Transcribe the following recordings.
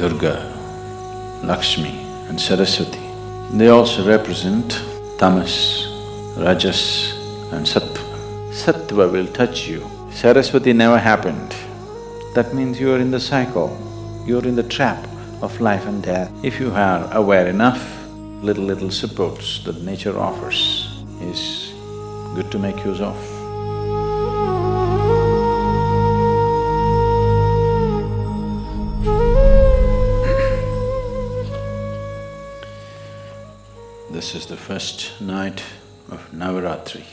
Durga, Lakshmi and Saraswati. They also represent tamas, rajas and sattva. Sattva will touch you. Saraswati never happened. That means you are in the cycle, you are in the trap of life and death. If you are aware enough, little supports that nature offers is good to make use of. This is the first night of Navaratri.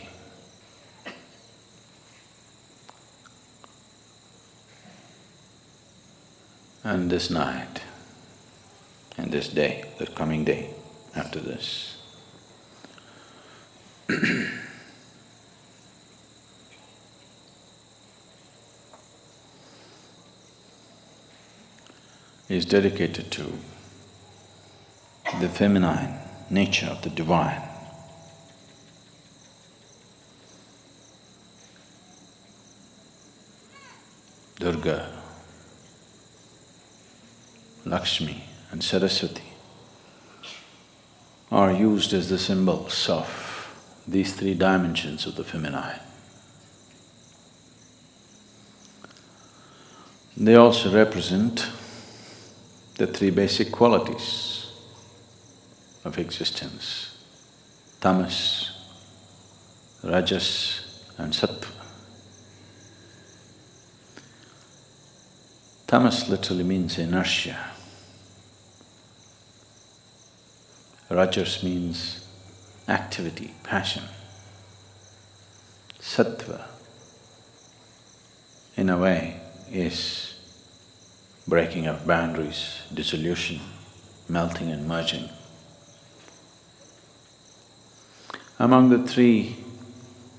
And this night and this day, the coming day after this, is dedicated to the feminine nature of the divine. Durga, Lakshmi and Saraswati are used as the symbols of these three dimensions of the feminine. They also represent the three basic qualities of existence: tamas, rajas and sattva. Tamas literally means inertia. Rajas means activity, passion. Sattva, in a way, is breaking of boundaries, dissolution, melting and merging. Among the three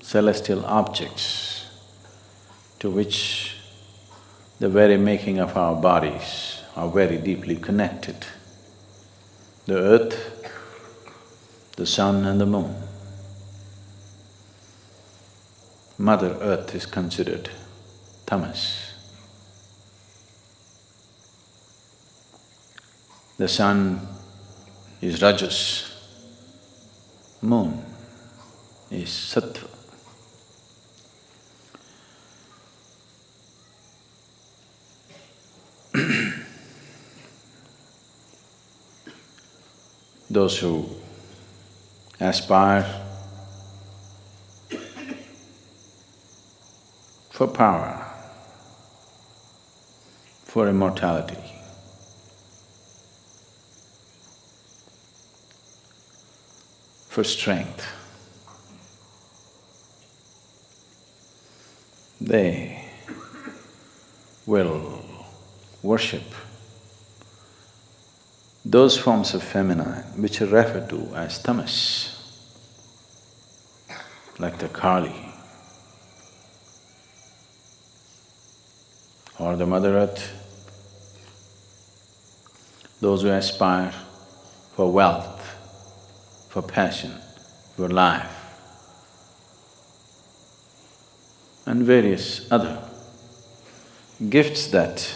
celestial objects to which the very making of our bodies are very deeply connected, the earth, the sun and the moon. Mother Earth is considered tamas. The sun is rajas, moon is sattva. Those who aspire for power, for immortality, for strength, they will worship those forms of feminine which are referred to as tamas, like the Kali or the Mother Earth. Those who aspire for wealth, for passion, for life, and various other gifts that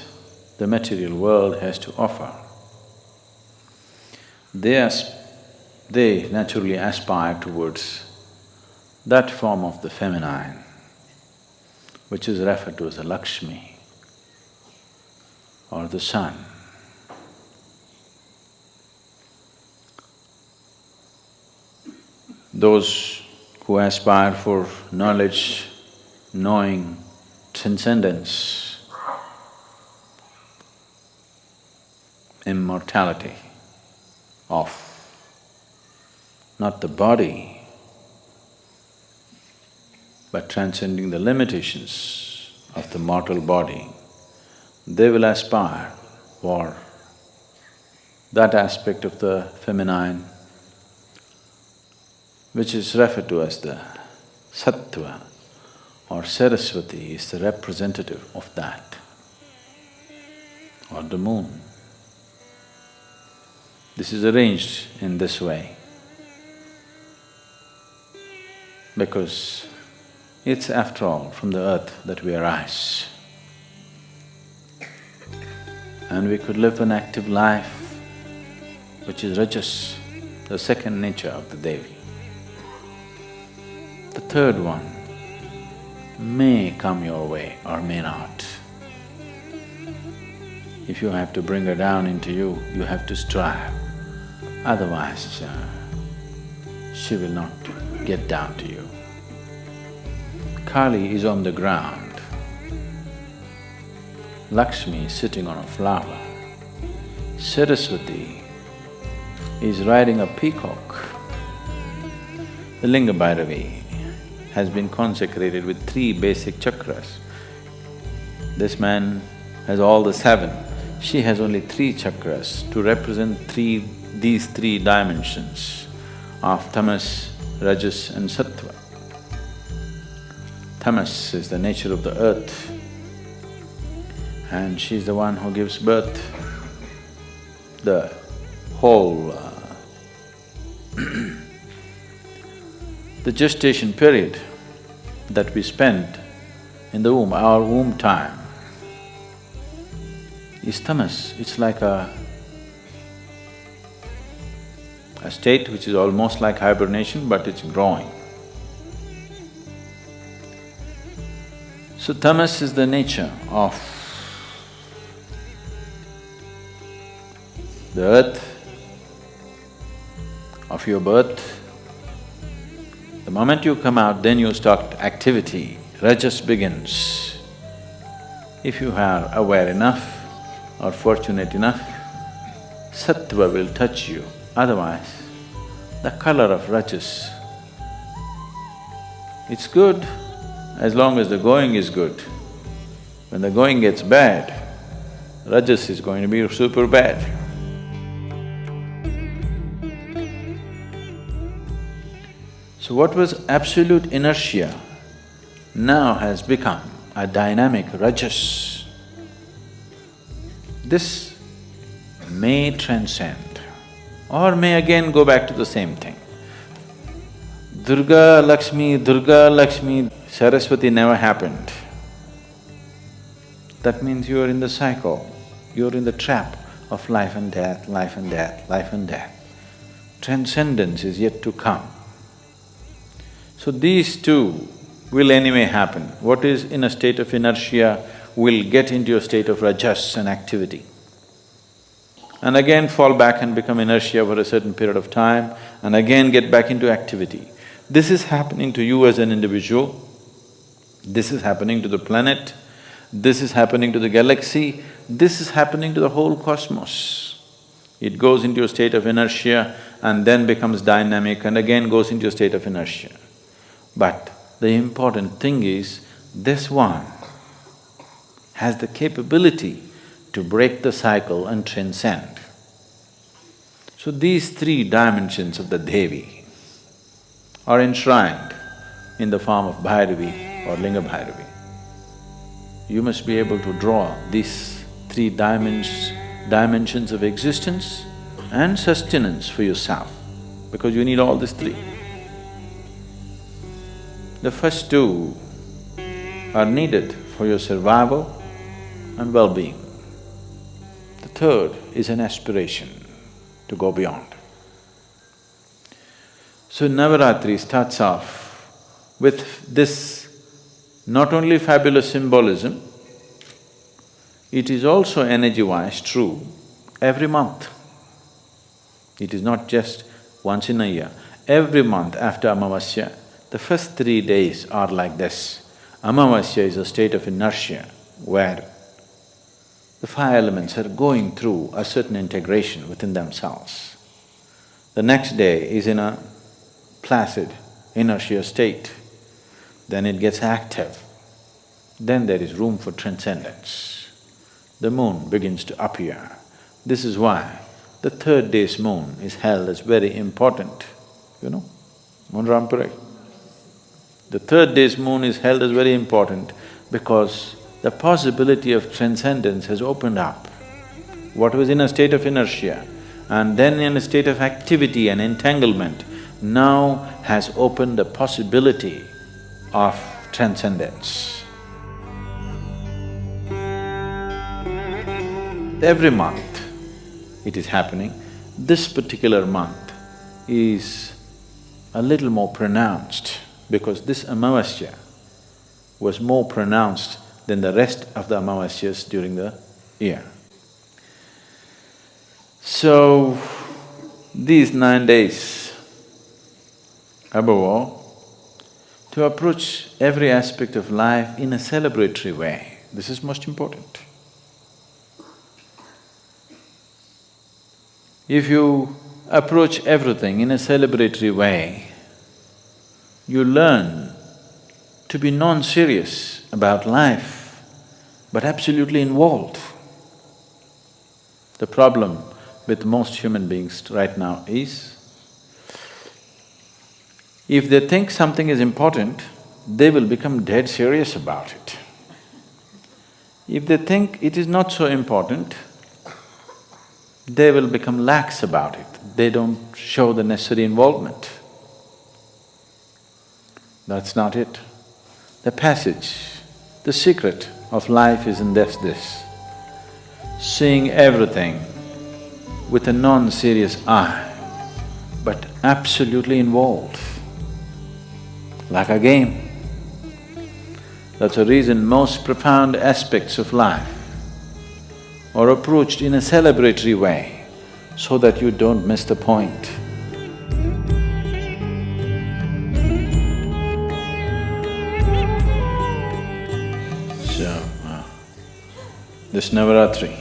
the material world has to offer. They naturally aspire towards that form of the feminine, which is referred to as the Lakshmi or the sun. Those who aspire for knowledge, knowing, transcendence, immortality of not the body, but transcending the limitations of the mortal body, they will aspire for that aspect of the feminine which is referred to as the sattva, or Saraswati is the representative of that, or the moon. This is arranged in this way because it's after all from the earth that we arise. and we could live an active life, which is Rajas, the second nature of the Devi. The third one may come your way or may not. If you have to bring her down into you, you have to strive, otherwise she will not get down to you. Kali is on the ground, Lakshmi is sitting on a flower, Saraswati is riding a peacock. The Linga Bhairavi has been consecrated with 3 basic chakras. This man has all the 7, she has only 3 chakras to represent these 3 dimensions of tamas, rajas and sattva. Tamas is the nature of the earth, and she's the one who gives birth. The whole the gestation period that we spend in the womb, our womb time, is tamas. It's like a state which is almost like hibernation, but it's growing. So tamas is the nature of the earth, of your birth. The moment you come out, then you start activity, rajas begins. If you are aware enough or fortunate enough, sattva will touch you, otherwise the color of rajas, it's good as long as the going is good. When the going gets bad, rajas is going to be super bad. So what was absolute inertia now has become a dynamic rajas. This may transcend or may again go back to the same thing. Durga, Lakshmi, Saraswati never happened. That means you are in the cycle, you're in the trap of life and death, life and death, life and death. Transcendence is yet to come. So these two will anyway happen. What is in a state of inertia will get into a state of rajas and activity, and again fall back and become inertia for a certain period of time, and again get back into activity. This is happening to you as an individual, this is happening to the planet, this is happening to the galaxy, this is happening to the whole cosmos. It goes into a state of inertia and then becomes dynamic and again goes into a state of inertia. But the important thing is, this one has the capability to break the cycle and transcend. So these 3 dimensions of the Devi are enshrined in the form of Bhairavi or Linga Bhairavi. You must be able to draw these 3 dimensions of existence and sustenance for yourself, because you need all these 3. The first 2 are needed for your survival and well-being. The third is an aspiration to go beyond. So Navaratri starts off with this not only fabulous symbolism, it is also energy-wise true every month. It is not just once in a year. Every month after Amavasya, the first 3 days are like this. Amavasya is a state of inertia where the 5 elements are going through a certain integration within themselves. The next day is in a placid inertia state, then it gets active, then there is room for transcendence. The moon begins to appear. This is why the 3rd day's moon is held as very important, you know, Moon Rampurai. The 3rd day's moon is held as very important because the possibility of transcendence has opened up. What was in a state of inertia and then in a state of activity and entanglement now has opened the possibility of transcendence. Every month it is happening. This particular month is a little more pronounced because this Amavasya was more pronounced than the rest of the Amavasyas during the year. So, these 9 days, above all, to approach every aspect of life in a celebratory way, this is most important. If you approach everything in a celebratory way, you learn to be non-serious about life, but absolutely involved. The problem with most human beings right now is, if they think something is important, they will become dead serious about it. If they think it is not so important, they will become lax about it. They don't show the necessary involvement. That's not it. The passage, the secret of life is in this, seeing everything with a non-serious eye, but absolutely involved, like a game. That's the reason most profound aspects of life are approached in a celebratory way, so that you don't miss the point. So, this Navaratri,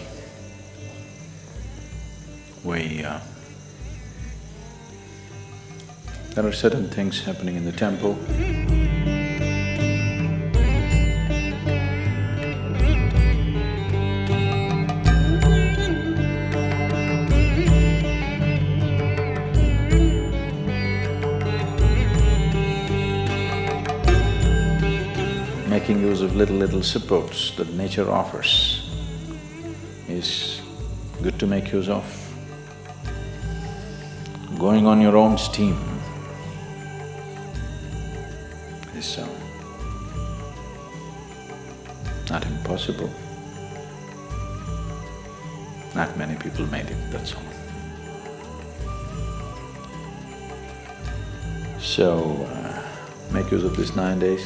there are certain things happening in the temple. Making use of little supports that nature offers is good to make use of. Going on your own steam is not impossible. Not many people made it, that's all. So, make use of these 9 days.